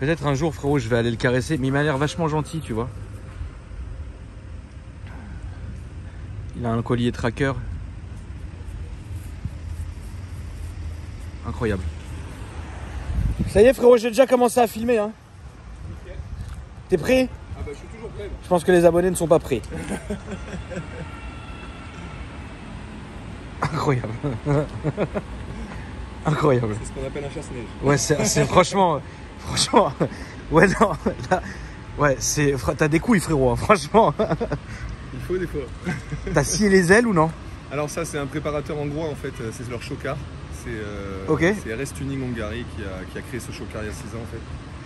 Peut-être un jour, frérot, je vais aller le caresser. Mais il m'a l'air vachement gentil, tu vois. Il a un collier tracker. Incroyable. Ça y est, frérot, j'ai déjà commencé à filmer. Hein. T'es prêt? Ah bah je suis toujours prêt. Je pense que les abonnés ne sont pas prêts. Incroyable. Incroyable. C'est ce qu'on appelle un chasse-neige. Ouais, c'est franchement... Franchement... Ouais, non... Là, ouais, c'est... T'as des couilles, frérot, hein, franchement. Il faut des fois. T'as scié les ailes ou non? Alors ça, c'est un préparateur hongrois, en fait. C'est leur chocard. C'est Ok. RS Tuning Hongary qui a créé ce chocard il y a 6 ans, en fait.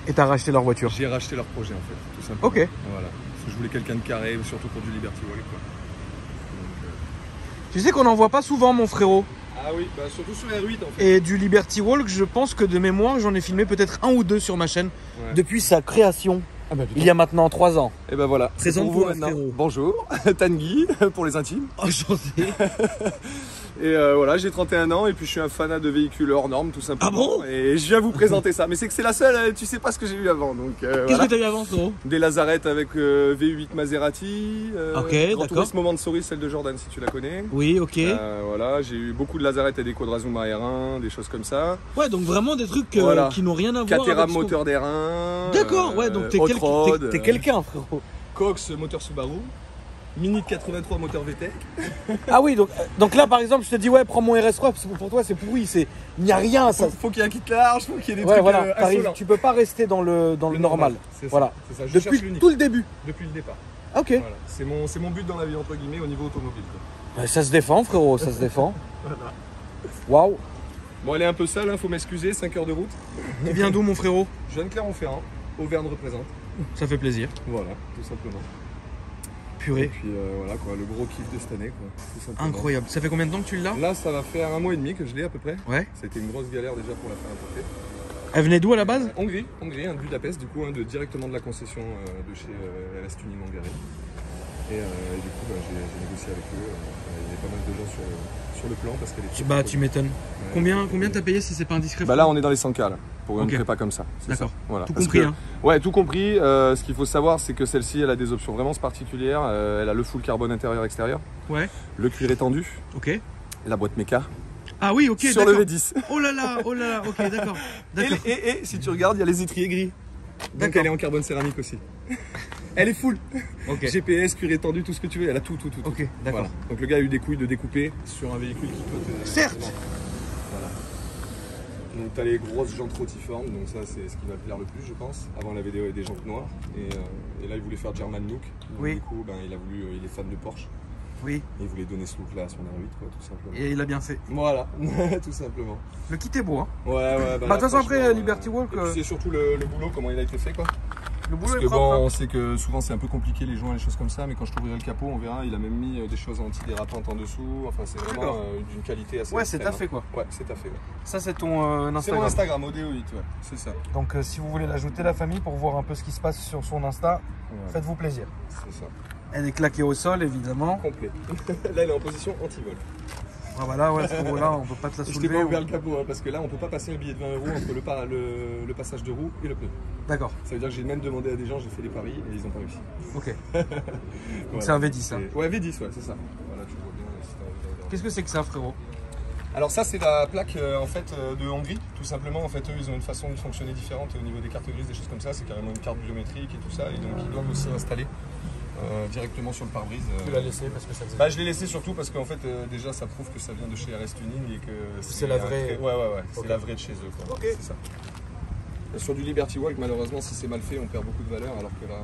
Et t'as racheté leur voiture? J'ai racheté leur projet, en fait, tout simplement. Ok. Voilà. Parce que je voulais quelqu'un de carré, surtout pour du Liberty Walk, quoi. Donc, Tu sais qu'on n'en voit pas souvent, mon frérot. Ah oui, bah surtout sur R8, en fait. Et du Liberty Walk, je pense que de mémoire, j'en ai filmé peut-être 1 ou 2 sur ma chaîne. Ouais. Depuis sa création, il y a maintenant 3 ans. Et ben voilà. Présente pour vous toi, maintenant. frérot. Bonjour, Tanguy, pour les intimes. Enchanté. Et voilà, j'ai 31 ans et puis je suis un fanat de véhicules hors normes, tout simplement. Ah bon? Et je viens vous présenter ça. Mais c'est que c'est la seule, tu sais pas ce que j'ai eu avant. Donc, Qu'est-ce voilà. que t'as eu avant, frérot? Des Lazarettes avec V8 Maserati. Ok, Gran d'accord. Turismo Mansouri, celle de Jordan, si tu la connais. Oui, ok. Voilà, j'ai eu beaucoup de Lazarettes et des Quadrazuma R1, des choses comme ça. Ouais, donc vraiment des trucs Voilà. qui n'ont rien à voir Caterham avec ce qu'on- moteur d'R1. D'accord, ouais, donc t'es Hot-Rod, quelqu'un, frérot. Cox moteur Subaru. Mini 83 moteur VTEC. Ah oui, donc là, par exemple, je te dis, ouais, prends mon RS3, parce que pour toi, c'est pourri, il n'y a rien. Ça... Faut qu'il y ait un kit large, faut qu'il y ait des Ouais, trucs voilà, insolents. tu peux pas rester dans le normal. C'est ça, Voilà. c'est ça. Je cherche Depuis l'unique. tout le début. Depuis le départ. Ok. Voilà. C'est mon but dans la vie, entre guillemets, au niveau automobile, quoi. Ouais, ça se défend, frérot, ça se défend. Voilà. Waouh. Bon, elle est un peu sale, hein, faut m'excuser, 5 heures de route. Tu viens d'où, mon frérot? Je viens de Clermont-Ferrand, Auvergne représente. Ça fait plaisir. Voilà, tout simplement. Et Purée. puis voilà, quoi, le gros kiff de cette année, quoi, tout simplement. Incroyable. Ça fait combien de temps que tu l'as? Là, ça va faire 1 mois et demi que je l'ai à peu près. Ouais. C'était une grosse galère déjà pour la faire importer. Elle venait d'où à la base? Hongrie, de Budapest, du coup, directement de la concession de chez RS Tuning Hongary. Et du coup, j'ai négocié avec eux. Il y avait pas mal de gens sur le plan parce qu'elle est. Bah, tu m'étonnes. Ouais. Combien t'as payé si c'est pas indiscret? Bah là, on est dans les 100K là, pour une Ok. prépa comme ça. D'accord. Voilà. Tout Parce compris, que- hein. Ouais, tout compris. Ce qu'il faut savoir, c'est que celle-ci, elle a des options vraiment particulières. Elle a le full carbone intérieur-extérieur, Ouais. le cuir étendu, Ok. la boîte méca Ah oui, ok. sur d'accord. le V10. Oh là là, ok, d'accord. Et, D'accord. et si tu regardes, il y a les étriers gris. Donc D'accord. elle est en carbone céramique aussi. Elle est full. Ok. GPS, cuir étendu, tout ce que tu veux. Elle a tout. Ok, d'accord. Voilà. Donc le gars a eu des couilles de découper sur un véhicule qui peut te... Certes. Voilà. Donc tu as les grosses jantes rotiformes, donc ça c'est ce qui va plaire le plus je pense. Avant elle avait des jantes noires et là il voulait faire German look. Donc, Oui. Du coup il est fan de Porsche. Oui. Et il voulait donner ce look là à son R8 quoi, tout simplement. Et il a bien fait. Voilà, tout simplement. Le kit est beau, hein. Ouais. Bah, de toute façon, après, franchement, Liberty Walk, et puis, c'est surtout le boulot, comment il a été fait quoi. Le boulot Parce est que propre. bon, hein. on sait que souvent c'est un peu compliqué les joints, les choses comme ça, mais quand je t'ouvrirai le capot, on verra, il a même mis des choses anti-dérapantes en dessous. Enfin, c'est vraiment D'accord. d'une qualité assez. Ouais, c'est extrême, taffé, quoi. hein. Ouais, c'est taffé. Ouais. Ça, c'est ton C'est mon Instagram. Instagram, ODO8, ouais, c'est ça. Donc, si vous voulez l'ajouter, la famille, pour voir un peu ce qui se passe sur son Insta, Ouais, faites-vous plaisir. c'est ça. Elle est claquée au sol, évidemment. Complet. Là, elle est en position anti-vol. Ah, voilà, ouais, ce là on peut pas te la Je t'ai soulever. pas ouvert le capot, hein, parce que là, on peut pas passer un billet de 20 € entre le passage de roue et le pneu. D'accord, Ça veut dire que j'ai même demandé à des gens, j'ai fait des paris et ils n'ont pas réussi. ok. Voilà. c'est un V10, hein. Ouais, V10, ouais, c'est ça. Voilà, tu vois bien. si t'as envie de regarder. Qu'est-ce que c'est que ça, frérot? Alors ça c'est la plaque en fait de Hongrie, tout simplement. En fait eux ils ont une façon de fonctionner différente au niveau des cartes grises, des choses comme ça. C'est carrément une carte biométrique et tout ça. Et donc ils doivent aussi installer directement sur le pare-brise. Tu l'as laissé parce que ça faisait. Bah je l'ai laissé surtout parce qu'en fait déjà ça prouve que ça vient de chez RS Tuning et que C'est la vraie- Ouais. Ok. C'est la vraie de chez eux quoi. Ok. C'est ça. Et sur du Liberty Walk malheureusement si c'est mal fait on perd beaucoup de valeur alors que là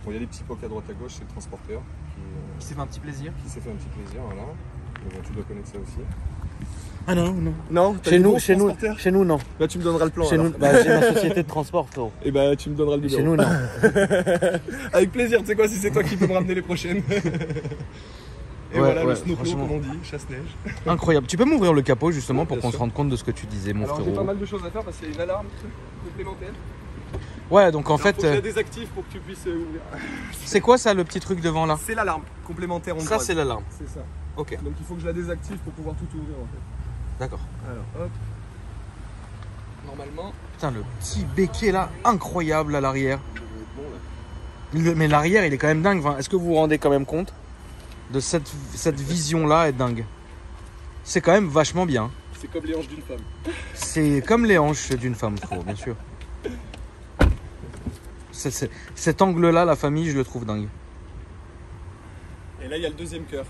bon il y a des petits pocs à droite à gauche, c'est le transporteur Qui s'est fait un petit plaisir. qui s'est fait un petit plaisir voilà. Mais bon, tu dois connaître ça aussi. Ah non, non. Non, Chez nous, non. Bah tu me donneras le plan. Chez alors. nous, bah, j'ai ma société de transport, frérot. Et bah tu me donneras le numéro. Chez nous, non. Avec plaisir, tu sais quoi, si c'est toi qui peux me ramener les prochaines. Et Ouais, voilà ouais, le snowplow franchement. comme on dit, chasse-neige. Incroyable. Tu peux m'ouvrir le capot justement pour Bien qu'on sûr. se rende compte de ce que tu disais, mon Alors j'ai frérot. pas mal de choses à faire parce qu'il y a une alarme complémentaire. Ouais, donc en Alors, fait, faut que je la désactive pour que tu puisses ouvrir. c'est quoi ça, le petit truc devant là? C'est l'alarme complémentaire en Ça, c'est l'alarme. C'est ça. Ok, Donc il faut que je la désactive pour pouvoir tout ouvrir en fait. d'accord. Alors hop. normalement. Putain, le petit béquet là, incroyable à l'arrière. Bon, là. Mais l'arrière, il est quand même dingue. Enfin, est-ce que vous vous rendez quand même compte de cette vision-là est dingue? C'est quand même vachement bien. C'est comme les hanches d'une femme. C'est comme les hanches d'une femme, frérot, bien sûr. Cet angle-là, la famille, je le trouve dingue. Et là, il y a le deuxième cœur.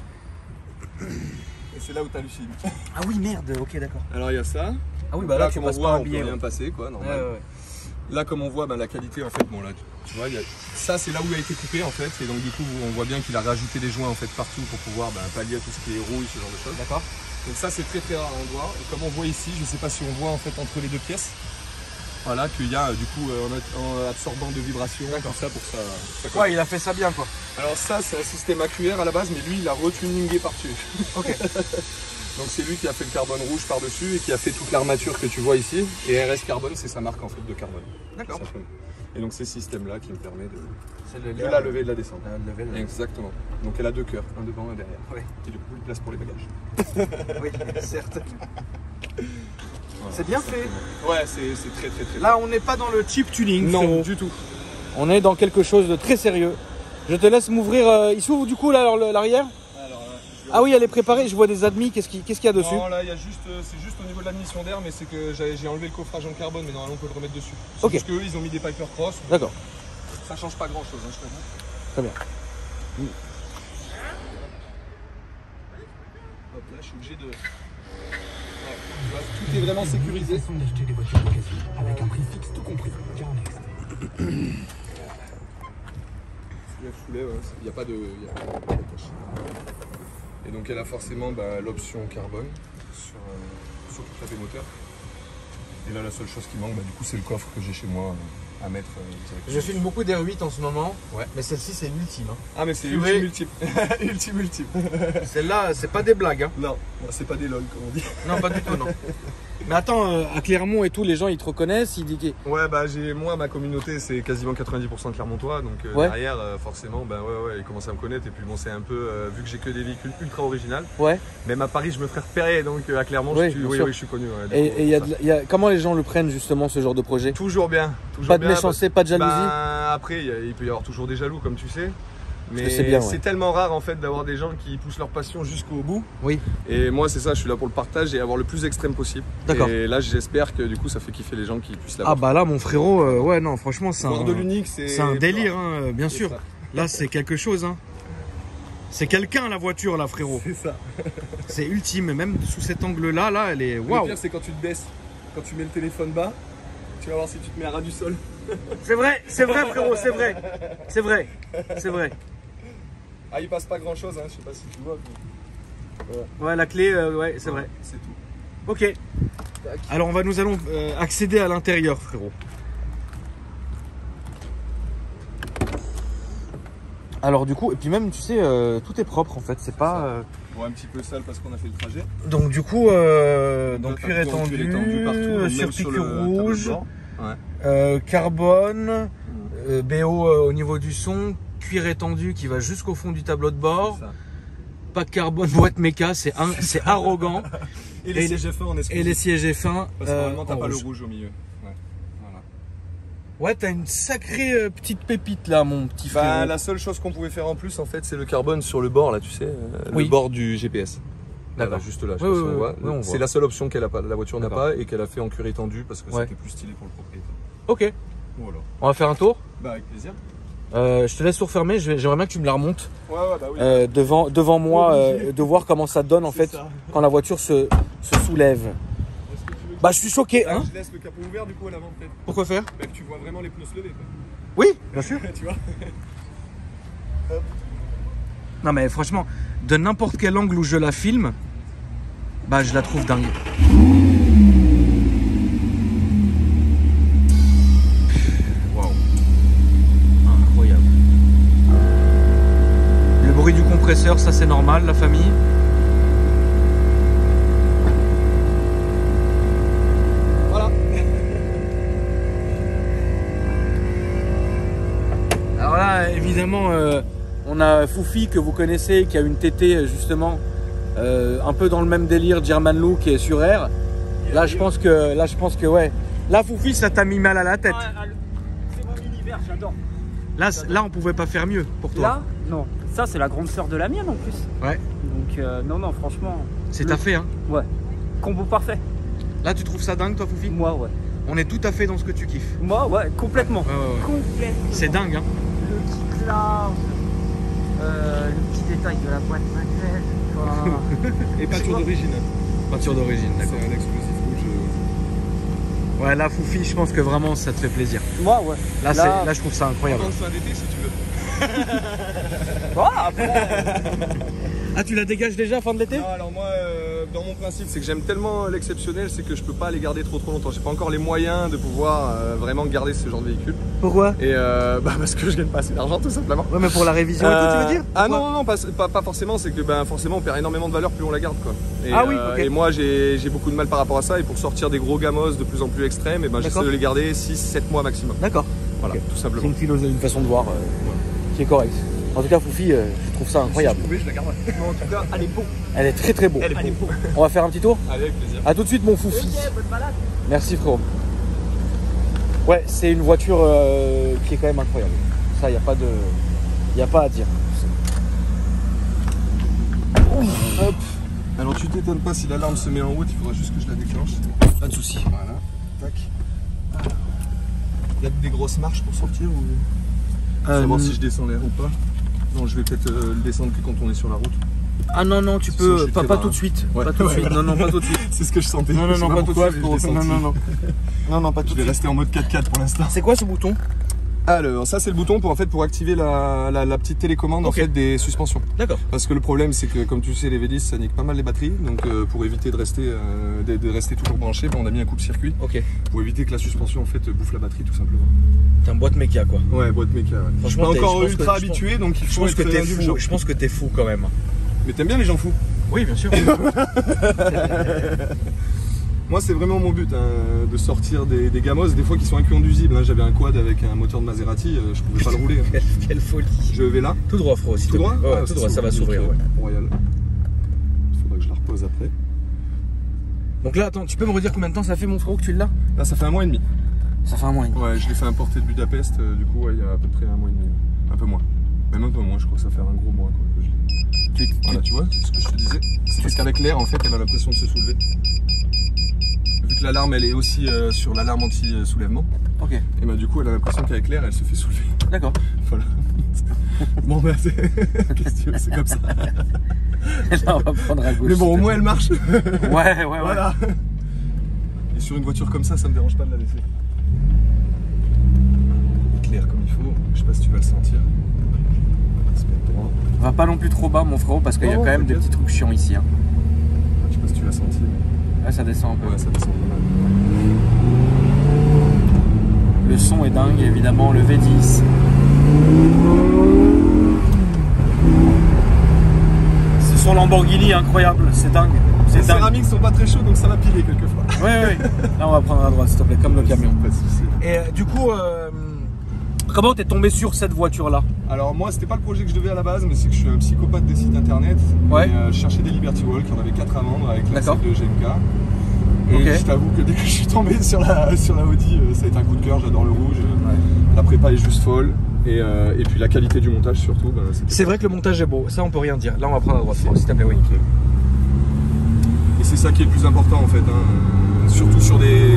Et c'est là où t'hallucines. Ah oui, merde, ok, d'accord. Alors, il y a ça. Ah oui, Donc bah là, tu comme passes on pas voit, un on billet. peut rien passer, quoi, normal. Ouais. Là, comme on voit, la qualité, en fait, bon, là, tu vois, ça, c'est là où il a été coupé, en fait. Et donc, du coup, on voit bien qu'il a rajouté des joints, en fait, partout pour pouvoir pallier à tout ce qui est rouille, ce genre de choses. D'accord. Donc ça, c'est très, très rare à voir. Et comme on voit ici, je sais pas si on voit, en fait, entre les deux pièces, voilà, qu'il y a, du coup, un absorbant de vibration, tout ça, pour ça. Ouais, il a fait ça bien, quoi. Alors ça, c'est un système AQR à la base, mais lui, il a retuningé par-dessus. Ok. Donc c'est lui qui a fait le carbone rouge par-dessus et qui a fait toute l'armature que tu vois ici. Et RS Carbone, c'est sa marque en fait de carbone. D'accord. Et donc c'est ce système-là qui me permet de de la lever et de la descendre. Level. Exactement. Donc elle a deux cœurs, un devant, un derrière. Oui. Et du coup, une place pour les bagages. Oui, certes. C'est bien fait. Ouais, c'est très très très. Là, on n'est pas dans le cheap tuning. Non, frérot. du tout. On est dans quelque chose de très sérieux. Je te laisse m'ouvrir. Il s'ouvre du coup là l'arrière. Ah oui, elle est préparée. Je vois des admis. Qu'est-ce qu'il y a dessus? Non, là, il y a juste, c'est juste au niveau de l'admission d'air, mais c'est que j'ai enlevé le coffrage en carbone, mais normalement on peut le remettre dessus. Ok. Parce qu'eux, ils ont mis des Piper Cross. D'accord. Ça change pas grand chose, je t'avoue. Très bien. Hop là, je suis obligé de. Ouais, tu vois, tout est vraiment sécurisé. D'acheter des voitures d'occasion avec un prix fixe tout compris. Foulet, il n'y a pas de. Et donc elle a forcément l'option carbone sur toute la baie moteur. Et là la seule chose qui manque du coup c'est le coffre que j'ai chez moi à mettre directement. Je filme beaucoup d'R8 en ce moment. Ouais. Mais celle-ci, c'est l'ultime. Hein. Ah mais c'est Purée. ultime. ultime. Celle-là, c'est pas des blagues. Hein. Non, c'est pas des lol comme on dit. Non, pas du tout, non. Mais attends, à Clermont et tout, les gens, ils te reconnaissent, ils disent... Ouais, moi, ma communauté, c'est quasiment 90% Clermontois, donc Ouais. derrière, forcément, ouais, ils commencent à me connaître. Et puis bon, c'est un peu, vu que j'ai que des véhicules ultra originales, Ouais. même à Paris, je me ferai repérer, donc à Clermont, Oui, je bien sûr. suis connu. Ouais, Et comment les gens le prennent, justement, ce genre de projet? toujours bien. Pas de méchanceté, pas de jalousie? Après, il peut y avoir toujours des jaloux, comme tu sais. Mais que c'est bien, ouais. tellement rare en fait d'avoir des gens qui poussent leur passion jusqu'au bout. Oui. Et moi c'est ça, je suis là pour le partage et avoir le plus extrême possible. D'accord. Et là j'espère que du coup ça fait kiffer les gens qui puissent Ah l'avoir. bah là, mon frérot, ouais, non, franchement, c'est Voir de l'unique, c'est un délire, hein, bien C'est sûr. ça. Là, c'est quelque chose, hein. C'est quelqu'un, la voiture, là, frérot. C'est ça. C'est ultime, même sous cet angle-là, là, elle est... Le Waouh. pire c'est quand tu te baisses, quand tu mets le téléphone bas, tu vas voir si tu te mets à ras du sol. C'est vrai, frérot, c'est vrai. C'est vrai, c'est vrai. Ah il passe pas grand chose, hein, je sais pas si tu vois. Mais... Ouais, la clé, ouais, c'est vrai. C'est tout. Ok. Tac. Alors, nous allons accéder à l'intérieur, frérot. Alors, du coup, et puis même, tu sais, tout est propre, en fait. C'est pas... Bon, un petit peu sale parce qu'on a fait le trajet. Donc, du coup, Donc, cuir t'as tout en cuir étendu, étendu partout, même sur sur piqûre le tableau de rouge, bord. Ouais. carbone, BO au niveau du son, cuir étendu qui va jusqu'au fond du tableau de bord, C'est ça. pas de carbone, boîte méca, c'est arrogant. Et les sièges F1 en Et exclusif. les sièges F1 Parce que normalement t'as en pas le rouge. rouge au milieu. Ouais. Voilà. Ouais, t'as une sacrée petite pépite là, mon petit frère. La seule chose qu'on pouvait faire en plus en fait c'est le carbone sur le bord là, tu sais, Oui. le bord du GPS. D'accord. Voilà, juste là, je Oui, sais pas si oui, on voit. oui, on C'est voit. la seule option qu'elle a pas, la voiture n'a D'accord. pas et qu'elle a fait en cuir étendu parce que Ouais. c'était plus stylé pour le propriétaire. Ok, Voilà. on va faire un tour. Bah avec plaisir. Je te laisse tout refermer, j'aimerais bien que tu me la remontes Ouais, bah oui. devant moi, Obligé. de voir comment ça donne en C'est fait ça. quand la voiture se soulève. Est-ce que tu veux que- Bah je suis choqué, hein. Je laisse le capot ouvert du coup à l'avant peut-être. Pourquoi faire? Bah, que tu vois vraiment les pneus se lever quoi. Oui, bien sûr. Tu vois. Non mais franchement, de n'importe quel angle où je la filme, bah je la trouve dingue. Waouh. Incroyable. Le bruit du compresseur, ça c'est normal, la famille. Voilà. Alors là, évidemment, on a Foufi que vous connaissez, qui a une TT justement un peu dans le même délire, German Look et sur air. Là, je pense que ouais, Là, Foufi, ça t'a mis mal à la tête. C'est mon univers, j'adore. Là, on pouvait pas faire mieux pour toi. Là, non. Ça, c'est la grande sœur de la mienne en plus. Ouais. Donc, non, franchement. C'est ta fait, hein. Ouais. Combo parfait. Là, tu trouves ça dingue, toi, Foufi? Moi, ouais. On est tout à fait dans ce que tu kiffes. Moi, ouais, complètement. Ouais. Complètement. C'est dingue, hein. Le kit large, le petit détail de la boîte manuelle. Enfin, Et peinture d'origine. Peinture d'origine, C'est d'accord. un explosif rouge. Ouais, là, Foufi, je pense que vraiment, ça te fait plaisir. moi, ouais. Là, là je trouve ça incroyable. Fin d'été si tu veux. Après, Ah, tu la dégages déjà fin de l'été? Non, alors moi, dans mon principe, c'est que j'aime tellement l'exceptionnel, c'est que je peux pas les garder trop longtemps. J'ai pas encore les moyens de pouvoir vraiment garder ce genre de véhicule. Pourquoi? Et parce que je gagne pas assez d'argent, tout simplement. Ouais, mais pour la révision et tout, tu veux dire? Ah non, pas forcément. C'est que forcément, on perd énormément de valeur plus on la garde, quoi. Et, Ah oui, ok. Et moi, j'ai beaucoup de mal par rapport à ça. Et pour sortir des gros gamos de plus en plus extrêmes, j'essaie de les garder 6-7 mois maximum. D'accord. Voilà, Ok. tout C'est simplement. une façon de voir qui est correcte. En tout cas, Foufi, je trouve ça incroyable. Si je pouvais, je la garderais. Mais en tout cas, elle est beau. Elle est très beau. Elle est beau. On va faire un petit tour? Allez, avec plaisir. A tout de suite, mon Foufi. bonne balade. Merci, frérot. Ouais, c'est une voiture qui est quand même incroyable. Ça, il n'y a pas à dire. Hop. Alors, tu t'étonnes pas si l'alarme se met en route, il faudra juste que je la déclenche. Pas de souci. Voilà. Tac. Il y a des grosses marches pour sortir ou savoir si je descends l'air ou pas? Non, je vais peut-être le descendre que quand on est sur la route. Ah non, tu Sinon, je peux. suis Pas très bas, tout de hein. suite. Ouais. Pas tout de suite. Non, pas tout de suite. C'est ce que je sentais. Non, Je sais pas tout de pourquoi, suite. mais je l'ai senti. Non, pas tout Je de vais suite. rester en mode 4x4 pour l'instant. C'est quoi ce bouton? Alors, ça c'est le bouton pour activer la petite télécommande en fait des suspensions. D'accord. Parce que le problème c'est que comme tu sais les V10 ça nique pas mal les batteries, donc pour éviter de rester toujours branché, on a mis un coupe-circuit Ok. pour éviter que la suspension en fait bouffe la batterie tout simplement. T'es un boîte méca, quoi. Ouais, boîte méca. Ouais. Je suis Franchement, pas encore je pense ultra que- habitué, donc il Je faut pense que être t'es indulgent. fou. Je pense que t'es fou quand même. Mais t'aimes bien les gens fous? Oui, bien sûr. Moi c'est vraiment mon but de sortir des gamos, des fois qui sont inconduisibles. J'avais un quad avec un moteur de Maserati, je pouvais pas le rouler. Quelle folie. Je vais là. Tout droit, frérot, s'il Tout te plaît. droit? Ouais, tout droit, ça va s'ouvrir. Ouais. Royal. Il faudra que je la repose après. Donc là, attends, tu peux me redire combien de temps ça fait, mon frérot, que tu l'as? Là ça fait 1 mois et demi. Ça fait un mois et demi. Ouais, je l'ai fait importer de Budapest, du coup il y a à peu près 1 mois et demi. Un peu moins. Même un peu moins, je crois que ça fait un gros mois quoi, que je l'ai. Voilà, tu vois, c'est ce que je te disais. C'est parce qu'avec l'air, en fait, elle a l'impression de se soulever. Vu que l'alarme, elle est aussi sur l'alarme anti-soulèvement. Ok. Et du coup, elle a l'impression qu'avec l'air, elle se fait soulever. D'accord. Voilà. Bon, qu'est-ce que tu veux, c'est comme ça. Là, on va prendre à gauche. Mais bon, au moins, elle marche. Ouais. Voilà. Et sur une voiture comme ça me dérange pas de la laisser. Clair comme il faut. Je sais pas si tu vas le sentir. Se mettre droit. Va pas non plus trop bas, mon frérot, parce qu'il y a Non, quand même des t'inquiète. petits trucs chiants ici. Hein. Je sais pas si tu l'as senti. Mais... Ouais, ça descend un peu. Ouais, ça descend pas mal. Le son est dingue, évidemment, le V10. Ce son Lamborghini incroyable, c'est dingue. Les C'est dingue. céramiques sont pas très chauds donc ça va piler quelquefois. Ouais. Là, on va prendre à droite, s'il te plaît, comme le camion. Pas de souci. Et du coup, comment t'es tombé sur cette voiture-là? Alors moi c'était pas le projet que je devais à la base mais c'est que je suis un psychopathe des sites internet. Ouais. Et, je cherchais des Liberty Walk, il y en avait 4 à vendre avec la D'accord. de GMK. Et Ok. je t'avoue que dès que je suis tombé sur la Audi, ça a été un coup de cœur, j'adore le rouge. La prépa est juste folle. Et puis la qualité du montage surtout. C'est vrai que le montage est beau, ça on peut rien dire. Là, on va prendre à droite, s'il te plaît, oui. Et c'est ça qui est le plus important en fait. Surtout sur des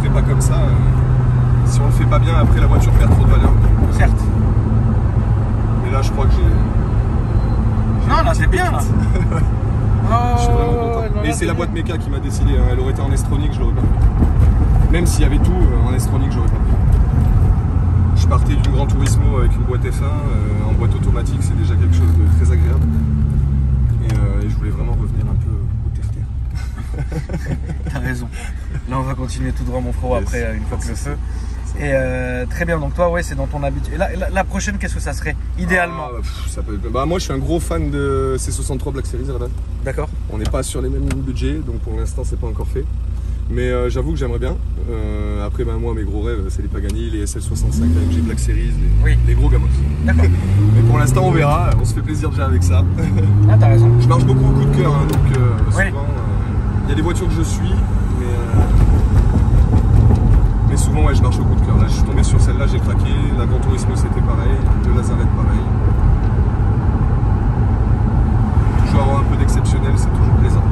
prépas comme ça. Si on le fait pas bien, après la voiture perd trop de valeur. Certes. Et là je crois que j'ai... Non, là, c'est bien, là. Je suis vraiment content. Et c'est la boîte méca qui m'a décidé. Elle aurait été en S-Tronic, je l'aurais pas fait. Même s'il y avait tout en S-Tronic, j'aurais pas fait. Je partais du Gran Turismo avec une boîte F1 en boîte automatique, c'est déjà quelque chose de très agréable. Et je voulais vraiment revenir un peu au terre-terre. T'as raison. Là, on va continuer tout droit, mon frérot, Yes. après, une fois que le feu. Et très bien, donc toi, ouais, c'est dans ton habitude. Et la prochaine, qu'est-ce que ça serait, idéalement? Ça peut... moi je suis un gros fan de C63 Black Series Radar. D'accord. On n'est pas sur les mêmes budgets, donc pour l'instant c'est pas encore fait. Mais j'avoue que j'aimerais bien. Après moi mes gros rêves c'est les Pagani, les SL65 AMG Black Series, les gros gamos. D'accord. Mais pour l'instant on verra, on se fait plaisir déjà avec ça. Ah, t'as raison. Je marche beaucoup au coup de cœur, donc Oui. souvent Il y a des voitures que je suis, mais souvent ouais, je marche au coup de cœur. Là, je suis tombé sur celle-là, j'ai craqué. La Gran Turismo, c'était pareil. Le Lazarette, pareil. Toujours avoir un peu d'exceptionnel, c'est toujours plaisant.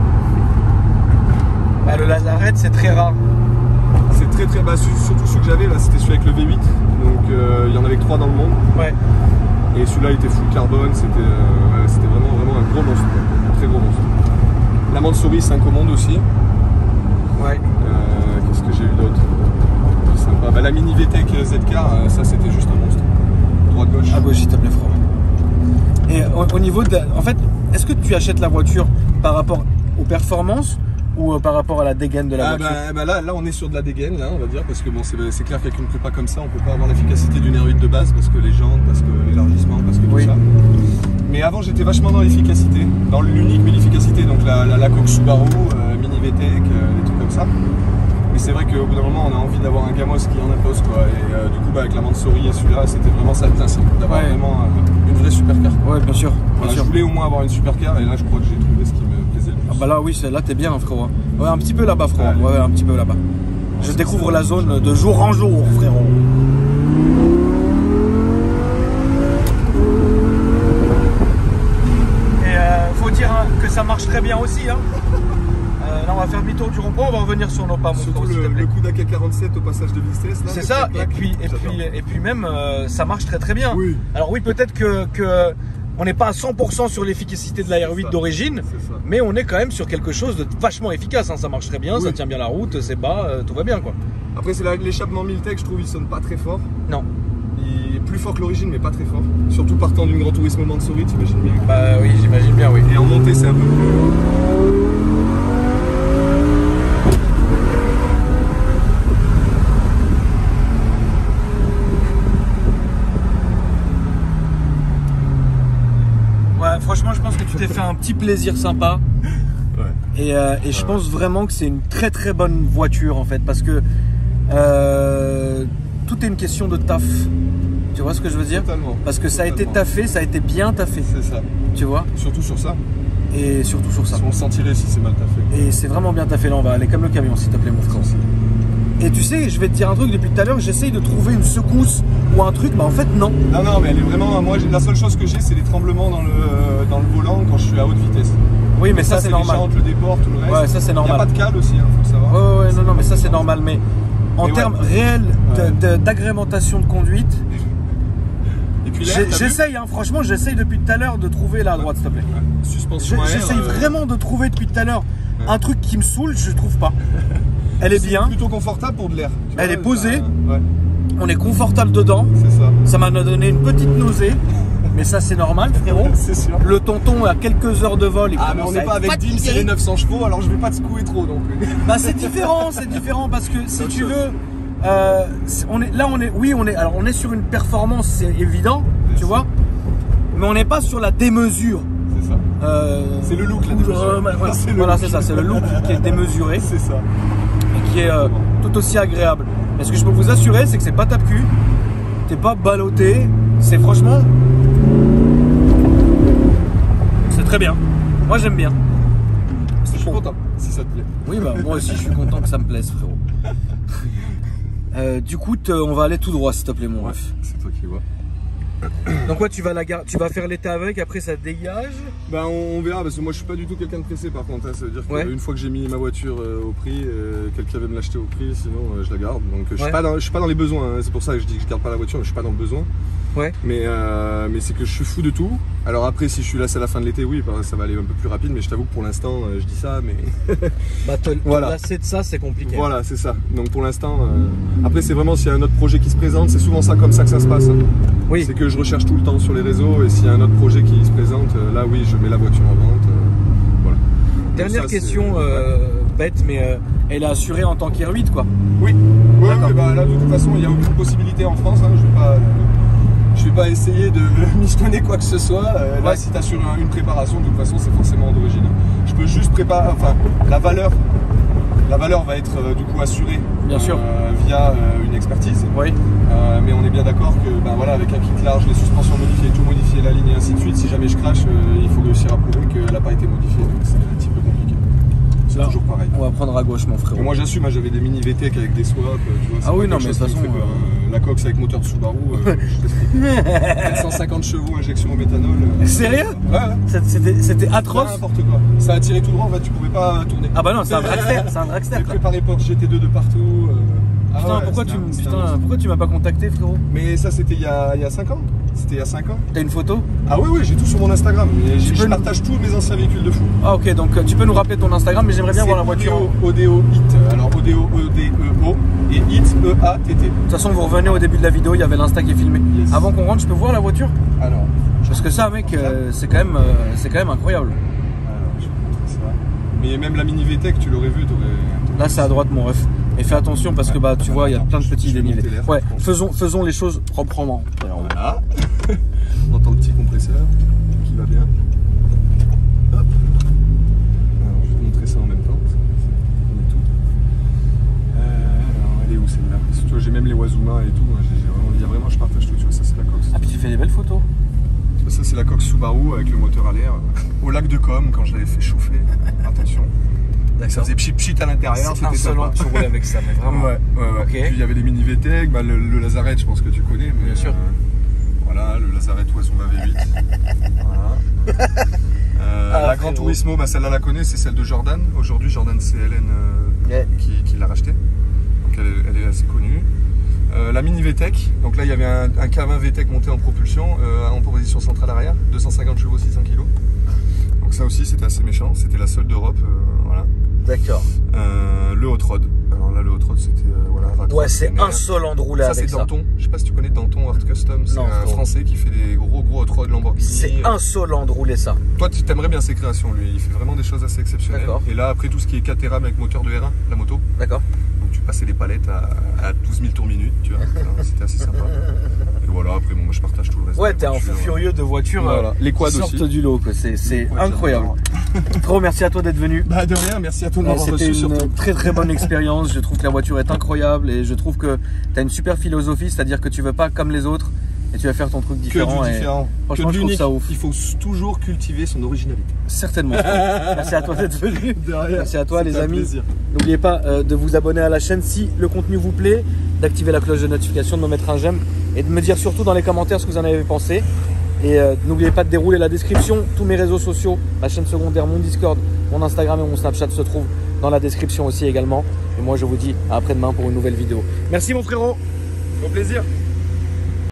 Bah, le Lazarette, c'est très rare. C'est très très bas, surtout celui que j'avais là, c'était celui avec le V8. Donc il y en avait que 3 dans le monde. Ouais. Et celui-là était full carbone, c'était vraiment un gros monstre, un très gros monstre. La Mansouri 5 au monde aussi. Ouais. Qu'est-ce que j'ai eu d'autre? Sympa. Bah, la Mini VTEC Z-Car, ça c'était juste un monstre. Droite-gauche. À gauche, s'il te plaît, Franck. Et au niveau de. En fait, est-ce que tu achètes la voiture par rapport aux performances ou par rapport à la dégaine de la voiture? Là on est sur de la dégaine, là, on va dire, parce que bon, c'est clair qu'avec une prépa comme ça, on peut pas avoir l'efficacité d'une R8 de base, parce que les jantes, parce que l'élargissement, parce que tout ça. Mais avant, j'étais vachement dans l'efficacité, dans l'unique mais l'efficacité, donc la coque Subaru, Mini VTEC, des trucs comme ça. Mais c'est vrai qu'au bout d'un moment, on a envie d'avoir un Gamos qui en impose, quoi. Et du coup, bah, avec la Mansouri et celui-là, c'était vraiment ça le principe, d'avoir vraiment une vraie supercar. Ouais, bien sûr. Voilà, je voulais au moins avoir une supercar, et là, je crois que j'ai trouvé ce qui me plaisait le plus. Ah bah là, oui, là, t'es bien, frérot. Ouais, un petit peu là-bas, frérot. Ouais, un petit peu là-bas. Je découvre la zone de jour en jour, frérot. Et faut dire hein, que ça marche très bien aussi, hein. Là, on va faire demi-tour du rond-point, on va revenir sur nos pas. Surtout le coup d'AK47 au passage de vitesse. C'est ça, et puis même, ça marche très très bien. Oui. Alors oui, peut-être que on n'est pas à 100% sur l'efficacité de la R8 d'origine, mais on est quand même sur quelque chose de vachement efficace. Hein. Ça marche très bien, ça tient bien la route, c'est bas, tout va bien, quoi. Après, c'est l'échappement Miltech, je trouve, il sonne pas très fort. Non. Il est plus fort que l'origine, mais pas très fort. Surtout partant d'une Gran Turismo Mansouri, t'imagines bien. Bah oui, j'imagine bien, oui. Et en montée, c'est un peu plus... Franchement, je pense que tu t'es fait un petit plaisir sympa. Ouais. Et je pense vraiment que c'est une très très bonne voiture en fait, parce que tout est une question de taf. Tu vois ce que je veux dire? Totalement. Parce que ça a été taffé, ça a été bien taffé. C'est ça. Tu vois? Surtout sur ça. Et surtout sur ça. On le sentirait si c'est mal taffé. Et c'est vraiment bien taffé. Là, on va aller comme le camion, s'il te plaît, mon frère. Et tu sais, je vais te dire un truc, depuis tout à l'heure, j'essaye de trouver une secousse ou un truc, mais en fait, non. Non, mais elle est vraiment. Moi, la seule chose que j'ai, c'est les tremblements dans le volant quand je suis à haute vitesse. Oui, mais ça, c'est normal. Les jantes, le déport, tout le reste. Ouais, ça, c'est normal. Il n'y a pas de cale aussi, hein, faut savoir. Ouais, non, mais ça, c'est normal. Mais en termes réels d'agrémentation de conduite, j'essaye, hein, franchement, j'essaye depuis tout à l'heure de trouver là à droite, s'il te plaît. Suspension. J'essaye vraiment de trouver depuis tout à l'heure un truc qui me saoule, je trouve pas. Elle est bien. Plutôt confortable pour de l'air. Elle est posée. On est confortable dedans. C'est ça. Ça m'a donné une petite nausée. Mais ça, c'est normal, frérot. C'est sûr. Le tonton, à quelques heures de vol, il mais on n'est pas avec Dim, c'est les 900 chevaux, alors je vais pas te secouer trop non plus. Bah, c'est différent parce que si tu veux, on est sur une performance, c'est évident, tu vois. Mais on n'est pas sur la démesure. C'est ça. C'est le look là. Voilà, c'est ça, c'est le look qui est démesuré. C'est ça. Et qui est tout aussi agréable. Mais ce que je peux vous assurer, c'est que c'est pas tape-cul, t'es pas ballotté, c'est franchement. C'est très bien. Moi j'aime bien. Je suis content si ça te plaît. Oui, bah moi aussi je suis content que ça me plaise, frérot. Du coup, on va aller tout droit, s'il te plaît, mon ref. C'est toi qui vois. Donc tu vas faire l'état avec, après ça dégage. Bah on verra, parce que moi je suis pas du tout quelqu'un de pressé par contre, hein. Ça veut dire qu'une fois que j'ai mis ma voiture au prix, quelqu'un va me l'acheter au prix, sinon je la garde. Donc je suis pas dans les besoins, hein. C'est pour ça que je dis que je garde pas la voiture, mais je suis pas dans le besoin. Ouais. Mais c'est que je suis fou de tout. Alors après, si je suis là, c'est la fin de l'été, oui, ça va aller un peu plus rapide, mais je t'avoue que pour l'instant, je dis ça, mais... Bah te lasser de ça, c'est compliqué. Voilà, c'est ça. Donc pour l'instant, après c'est vraiment s'il y a un autre projet qui se présente, c'est souvent ça comme ça que ça se passe. Hein. Oui. C'est que je recherche tout le temps sur les réseaux, et s'il y a un autre projet qui se présente, là oui, je mets la voiture en vente. Voilà. Dernière question bête, mais elle est assurée en tant qu'R8, quoi. Oui. Bah, là de toute façon, il n'y a aucune possibilité en France, hein. Je vais pas essayer de michetonner quoi que ce soit. Là, si tu assures une préparation, de toute façon, c'est forcément d'origine. Je peux juste préparer, enfin, la valeur va être du coup assurée. Bien sûr. Via une expertise. Oui. Mais on est bien d'accord que, voilà, avec un kit large, les suspensions modifiées, tout modifier, la ligne et ainsi de suite. Si jamais je crache, il faut réussir à prouver qu'elle n'a pas été modifiée. Donc c'est un petit peu compliqué. C'est toujours pareil. prendre à gauche, mon frérot. Moi j'assume, hein, j'avais des mini VTEC avec des swaps, tu vois. Ah oui, non, quelque mais chose de toute qui me façon, fait peur. La Cox avec moteur de Subaru, je t'explique. 150 chevaux, injection au méthanol. Sérieux? Ouais. C'était atroce. N'importe quoi. Ça a tiré tout droit, en fait, tu pouvais pas tourner. Ah bah non, c'est un dragster, c'est un dragster. J'ai quoi. préparé Porsche GT2 de partout. Putain, pourquoi tu m'as pas contacté, frérot? Mais ça, c'était il y a 5 ans. C'était il y a 5 ans. T'as une photo? Ah oui, j'ai tout sur mon Instagram. Je peux partage tous mes anciens véhicules de fou. Ah ok, donc tu peux nous rappeler ton Instagram, mais j'aimerais bien voir la voiture. Odeo Hit. Alors Odeo E-D-E-O et Hit E-A-T-T. De toute façon, vous revenez au début de la vidéo, il y avait l'Insta qui est filmé. Yes. Avant qu'on rentre, je peux voir la voiture? Alors. Parce que ça, mec, c'est quand même incroyable. Alors, je vais te montrer ça. Mais même la mini VTEC, tu l'aurais vu, t'aurais. Là, c'est à droite, mon ref. Et fais attention parce que bah tu vois, il y a plein de petits dénivelés. Ouais, faisons les choses proprement. Voilà. On entend le petit compresseur qui va bien. Hop. Alors, je vais te montrer ça en même temps. On est tout. Alors, elle est où celle-là? Tu vois, j'ai même les Wazuma et tout. Vraiment, je partage tout. Tu vois, ça c'est la Cox. Ah, puis tu fais des belles photos. Ça c'est la Cox Subaru avec le moteur à l'air. Au lac de Com quand je l'avais fait chauffer. Attention. Ça faisait pchit à l'intérieur. C'est insolent que tu roules avec ça, mais vraiment. Ouais. Okay. Puis il y avait les mini VTEC, le Lazarette, je pense que tu connais. Mais, bien sûr. Voilà, le Lazarette Wazuma V8. Voilà. La Gran Turismo, celle-là la connais, c'est celle de Jordan. Aujourd'hui, Jordan CLN qui l'a rachetée. Donc elle est assez connue. La mini VTEC, donc là il y avait un K20 VTEC monté en propulsion, en position centrale arrière, 250 chevaux, 600 kg. Donc ça aussi c'était assez méchant, c'était la seule d'Europe. Voilà. D'accord. Le Hot Rod. Alors là, le Hot Rod, c'était. Voilà, ouais, c'est insolent de rouler avec ça. Ça, c'est Danton. Je sais pas si tu connais Danton Art Custom. C'est un Français qui fait des gros Hot Rod Lamborghini. C'est insolent de rouler ça. Toi, tu t'aimerais bien ses créations, lui. Il fait vraiment des choses assez exceptionnelles. Et là, après tout ce qui est Caterham avec moteur de R1, la moto. D'accord. Donc tu passais les palettes à 12 000 tours minute, tu vois. C'était assez sympa. Et voilà, après, bon, moi je partage tout le reste. Ouais, t'es un fou furieux de voitures. Voilà. Les quads qui sortent aussi. du lot, quoi. C'est incroyable. Trop merci à toi d'être venu. Bah, de rien, merci à toi de m'avoir reçu. C'était une très bonne expérience. Je trouve que la voiture est incroyable et je trouve que tu as une super philosophie, c'est-à-dire que tu veux pas comme les autres et tu vas faire ton truc différent. Franchement, je trouve ça ouf. Il faut toujours cultiver son originalité. Certainement. Merci à toi d'être venu. De rien. Merci à toi les amis. N'oubliez pas de vous abonner à la chaîne si le contenu vous plaît, d'activer la cloche de notification, de me mettre un j'aime et de me dire surtout dans les commentaires ce que vous en avez pensé. Et n'oubliez pas de dérouler la description. Tous mes réseaux sociaux, ma chaîne secondaire, mon Discord, mon Instagram et mon Snapchat se trouvent dans la description aussi également. Et moi je vous dis à après-demain pour une nouvelle vidéo. Merci mon frérot. Au plaisir.